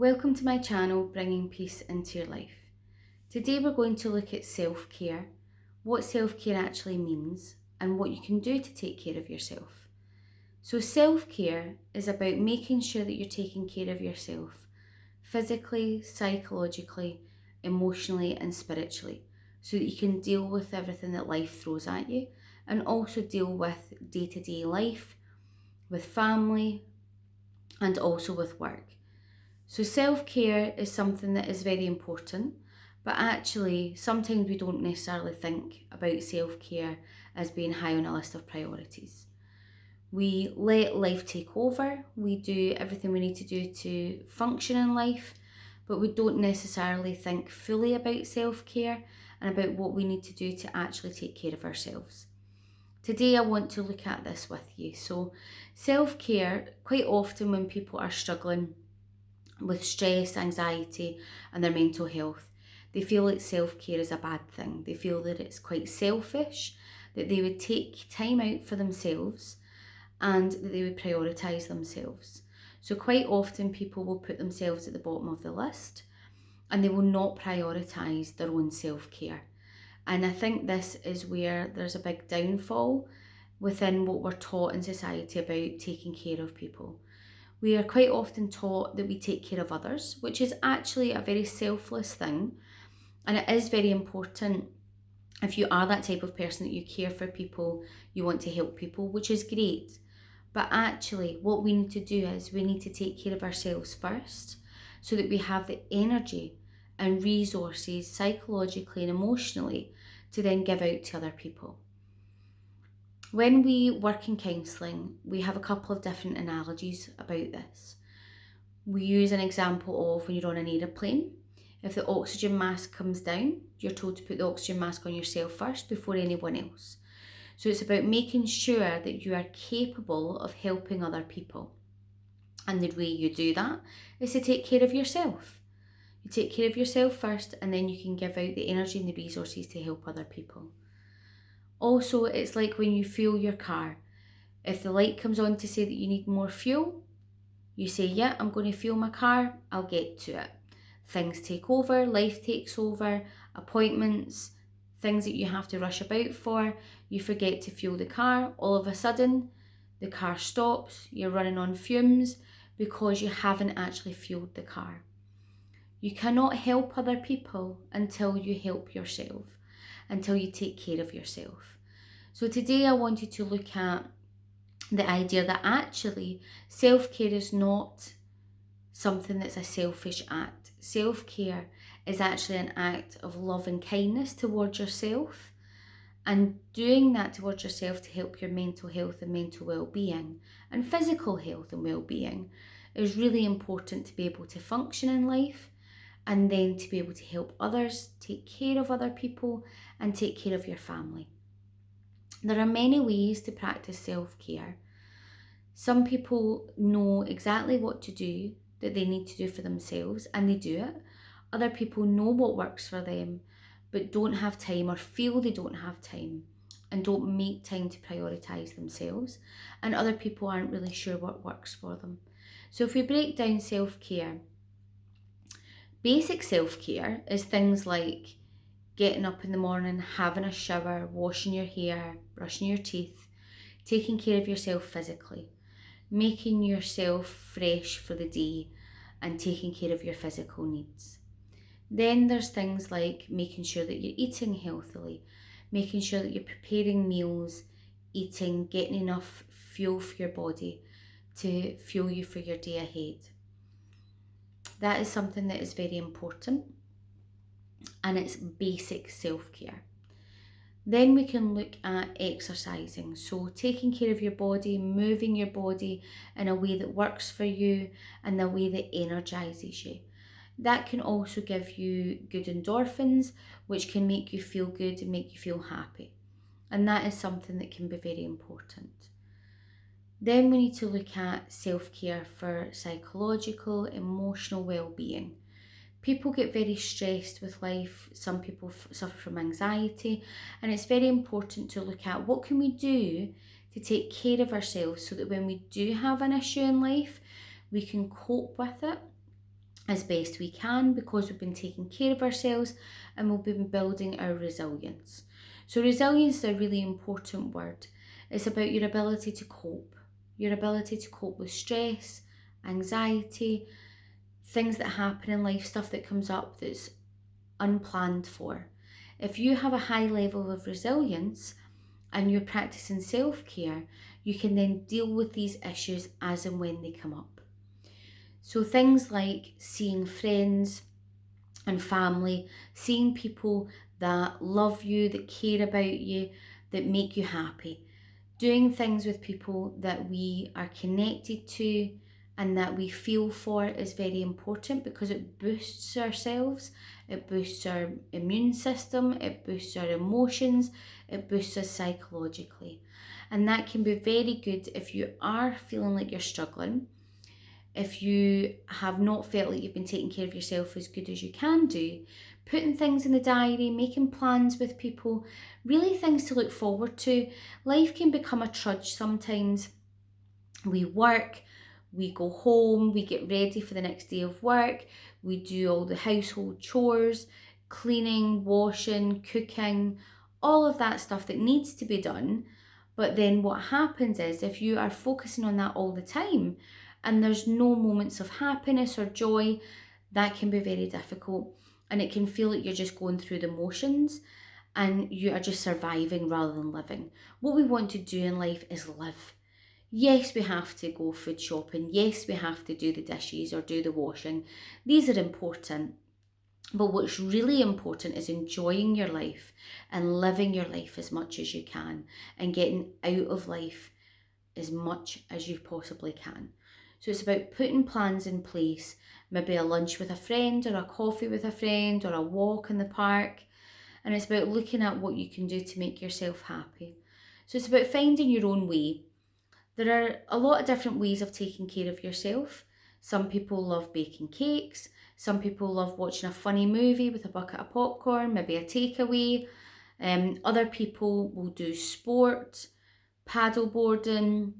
Welcome to my channel, Bringing Peace into Your Life. Today we're going to look at self-care, what self-care actually means, and what you can do to take care of yourself. So self-care is about making sure that you're taking care of yourself physically, psychologically, emotionally and spiritually, so that you can deal with everything that life throws at you and also deal with day-to-day life, with family and also with work. So self-care is something that is very important, but actually sometimes we don't necessarily think about self-care as being high on a list of priorities. We let life take over, we do everything we need to do to function in life, but we don't necessarily think fully about self-care and about what we need to do to actually take care of ourselves. Today I want to look at this with you. So self-care, quite often when people are struggling with stress, anxiety and their mental health, they feel like self-care is a bad thing. They feel that it's quite selfish, that they would take time out for themselves and that they would prioritise themselves. So quite often people will put themselves at the bottom of the list and they will not prioritise their own self-care. And I think this is where there's a big downfall within what we're taught in society about taking care of people. We are quite often taught that we take care of others, which is actually a very selfless thing. And it is very important if you are that type of person that you care for people, you want to help people, which is great. But actually what we need to do is we need to take care of ourselves first so that we have the energy and resources psychologically and emotionally to then give out to other people. When we work in counselling, we have a couple of different analogies about this. We use an example of when you're on an aeroplane. If the oxygen mask comes down, you're told to put the oxygen mask on yourself first before anyone else. So it's about making sure that you are capable of helping other people. And the way you do that is to take care of yourself. You take care of yourself first and then you can give out the energy and the resources to help other people. Also, it's like when you fuel your car. If the light comes on to say that you need more fuel, you say, yeah, I'm going to fuel my car, I'll get to it. Things take over, life takes over, appointments, things that you have to rush about for, you forget to fuel the car, all of a sudden the car stops, you're running on fumes because you haven't actually fueled the car. You cannot help other people until you help yourself, until you take care of yourself. So today I want you to look at the idea that actually self-care is not something that's a selfish act. Self-care is actually an act of love and kindness towards yourself, and doing that towards yourself to help your mental health and mental well-being and physical health and well-being is really important to be able to function in life and then to be able to help others, take care of other people and take care of your family. There are many ways to practice self-care. Some people know exactly what to do that they need to do for themselves and they do it. Other people know what works for them but don't have time or feel they don't have time and don't make time to prioritise themselves. And other people aren't really sure what works for them. So if we break down self-care, basic self-care is things like getting up in the morning, having a shower, washing your hair, brushing your teeth, taking care of yourself physically, making yourself fresh for the day and taking care of your physical needs. Then there's things like making sure that you're eating healthily, making sure that you're preparing meals, eating, getting enough fuel for your body to fuel you for your day ahead. That is something that is very important and it's basic self-care. Then we can look at exercising. So taking care of your body, moving your body in a way that works for you and a way that energizes you. That can also give you good endorphins, which can make you feel good and make you feel happy. And that is something that can be very important. Then we need to look at self-care for psychological, emotional well-being. People get very stressed with life. Some people suffer from anxiety, and it's very important to look at what can we do to take care of ourselves so that when we do have an issue in life, we can cope with it as best we can because we've been taking care of ourselves and we've been building our resilience. So, resilience is a really important word. It's about your ability to cope, your ability to cope with stress, anxiety, things that happen in life, stuff that comes up that's unplanned for. If you have a high level of resilience and you're practicing self care, you can then deal with these issues as and when they come up. So, things like seeing friends and family, seeing people that love you, that care about you, that make you happy, doing things with people that we are connected to and that we feel for is very important because it boosts ourselves, it boosts our immune system, it boosts our emotions, it boosts us psychologically. And that can be very good if you are feeling like you're struggling, if you have not felt like you've been taking care of yourself as good as you can do, putting things in the diary, making plans with people, really things to look forward to. Life can become a trudge sometimes. We work, we go home, we get ready for the next day of work, we do all the household chores, cleaning, washing, cooking, all of that stuff that needs to be done. But then what happens is if you are focusing on that all the time and there's no moments of happiness or joy, that can be very difficult and it can feel like you're just going through the motions and you are just surviving rather than living. What we want to do in life is live. Yes, we have to go food shopping. Yes, we have to do the dishes or do the washing. These are important. But what's really important is enjoying your life and living your life as much as you can and getting out of life as much as you possibly can. So it's about putting plans in place, maybe a lunch with a friend or a coffee with a friend or a walk in the park. And it's about looking at what you can do to make yourself happy. So it's about finding your own way. There are a lot of different ways of taking care of yourself. Some people love baking cakes. Some people love watching a funny movie with a bucket of popcorn, maybe a takeaway. Other people will do sport, paddleboarding,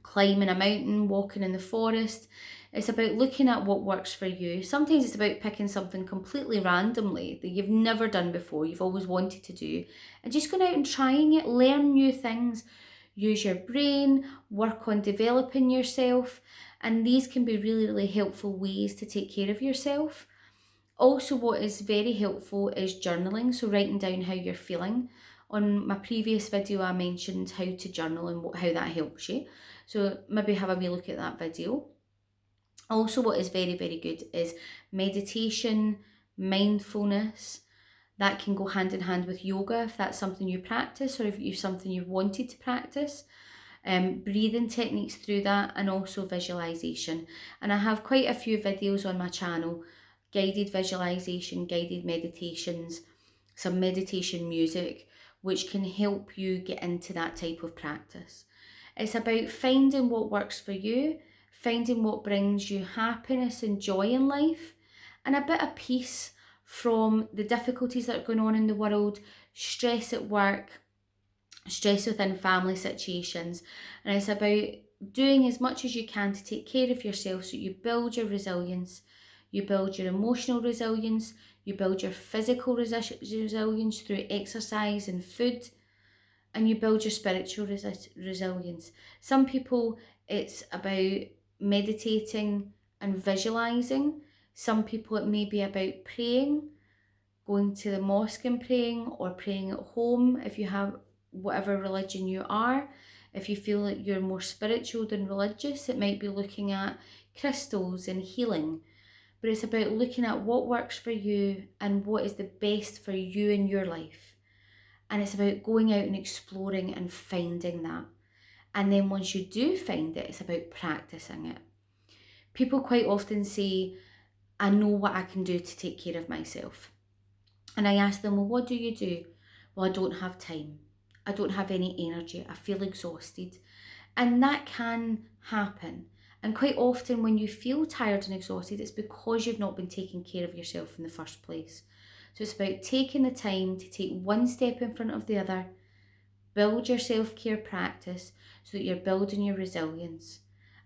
climbing a mountain, walking in the forest. It's about looking at what works for you. Sometimes it's about picking something completely randomly that you've never done before, you've always wanted to do, and just going out and trying it, learn new things, use your brain, work on developing yourself. And these can be really, really helpful ways to take care of yourself. Also, what is very helpful is journaling, so writing down how you're feeling. On my previous video, I mentioned how to journal and how that helps you. So maybe have a wee look at that video. Also, what is very, very good is meditation, mindfulness. That can go hand in hand with yoga if that's something you practice or if you've something you've wanted to practice. Breathing techniques through that, and also visualization. And I have quite a few videos on my channel, guided visualization, guided meditations, some meditation music, which can help you get into that type of practice. It's about finding what works for you, finding what brings you happiness and joy in life, and a bit of peace from the difficulties that are going on in the world, stress at work, stress within family situations. And it's about doing as much as you can to take care of yourself so you build your resilience, you build your emotional resilience, you build your physical resilience through exercise and food, and you build your spiritual resilience. Some people, it's about meditating and visualizing. Some people, it may be about praying, going to the mosque and praying, or praying at home if you have whatever religion you are. If you feel like you're more spiritual than religious, it might be looking at crystals and healing. But it's about looking at what works for you and what is the best for you in your life. And it's about going out and exploring and finding that. And then once you do find it, it's about practicing it. People quite often say, I know what I can do to take care of myself. And I ask them, well, what do you do? Well, I don't have time. I don't have any energy. I feel exhausted. And that can happen. And quite often when you feel tired and exhausted, it's because you've not been taking care of yourself in the first place. So it's about taking the time to take one step in front of the other, build your self-care practice so that you're building your resilience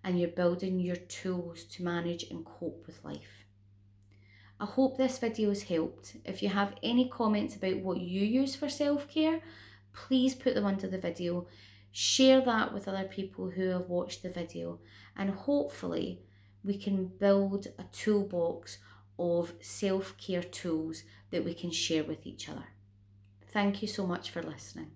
and you're building your tools to manage and cope with life. I hope this video has helped. If you have any comments about what you use for self-care, please put them under the video. Share that with other people who have watched the video, and hopefully we can build a toolbox of self-care tools that we can share with each other. Thank you so much for listening.